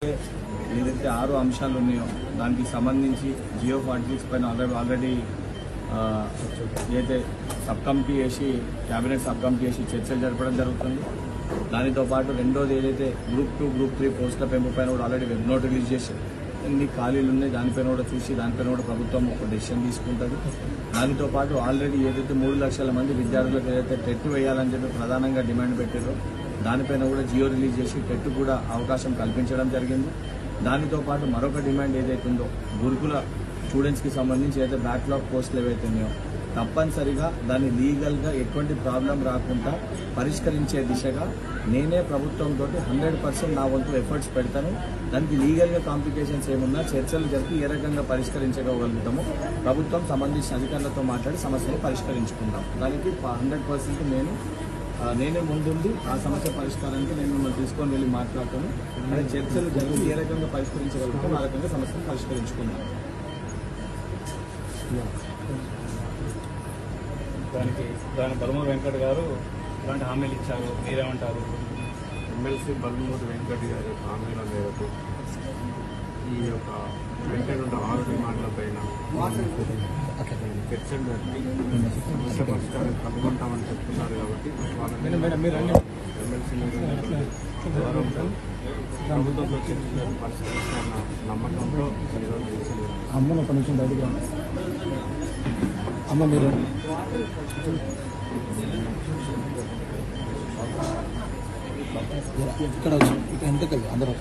ఏదైతే 6 అంశాలు ఉన్నాయో దానికి సంబంధించి జియో 46 పైన ఆల్రెడీ ఏదైతే సబ్ కమిటీ వేసి క్యాబినెట్ సబ్ కమిటీ వేసి చర్చలు జరపడం జరుగుతుంది. దానితో పాటు రెండోది ఏదైతే గ్రూప్ 2, గ్రూప్ 3 పోస్టుల పెంపు పైన కూడా ఆల్రెడీ వెబ్ నోట్ రిలీజ్ చేసి ఎన్ని ఖాళీలు ఉన్నాయి దానిపైన కూడా చూసి దానిపైన కూడా ప్రభుత్వం ఒక డెసిషన్ తీసుకుంటుంది. దానితో పాటు ఆల్రెడీ ఏదైతే 3 లక్షల మంది విద్యార్థులకు ఏదైతే టెట్ వేయాలని చెప్పి ప్రధానంగా డిమాండ్ పెట్టారో దానిపైన కూడా జియో రిలీజ్ చేసి టెట్ కూడా అవకాశం కల్పించడం జరిగింది. దానితో పాటు మరొక డిమాండ్ ఏదైతే ఉందో గురుకుల స్టూడెంట్స్కి సంబంధించి ఏదైతే బ్యాక్లాగ్ పోస్టులు ఏవైతే ఉన్నాయో తప్పనిసరిగా దాన్ని లీగల్గా ఎటువంటి ప్రాబ్లం రాకుండా పరిష్కరించే దిశగా నేనే ప్రభుత్వంతో 100% నా వంతు ఎఫర్ట్స్ పెడతాను. దానికి లీగల్గా కాంప్లికేషన్స్ ఏమున్నా చర్చలు జరిపి ఏ రకంగా పరిష్కరించగలుగుతామో ప్రభుత్వం సంబంధించిన అధికారులతో మాట్లాడి సమస్యను పరిష్కరించుకుంటాం. దానికి 100% నేనే ముందుండి ఆ సమస్య పరిష్కారానికి నేను మిమ్మల్ని తీసుకొని వెళ్ళి మాట్లాడతాను. అదే చర్చలు జరిగి ఏ రకంగా పరిష్కరించగలుగుతాం ఆ రకంగా సమస్యను పరిష్కరించుకుందాం. దాని బల్మూరి వెంకట్ గారు ఇలాంటి హామీలు ఇచ్చారు, మీరేమంటారు? ఎమ్మెల్సీ బల్మూరి వెంకట్ గారి హామీల మేరకు ఈ యొక్క వెంటనే 6 డిమాండ్ల పైన చర్చలు జరిపి సమస్య పరిష్కారం కనుగొంటామని చెప్తున్నారు. కాబట్టి ఎమ్మెల్సీ గౌరవంతో ప్రభుత్వంతో చర్చలు పరిష్కరిస్తున్న నమ్మకంతో అమ్మను ఒక నిమిషం బయటకు రా అమ్మ. మీరు ఇక్కడ వచ్చి ఇక్కడ ఎంతకెళ్ళి అందరూ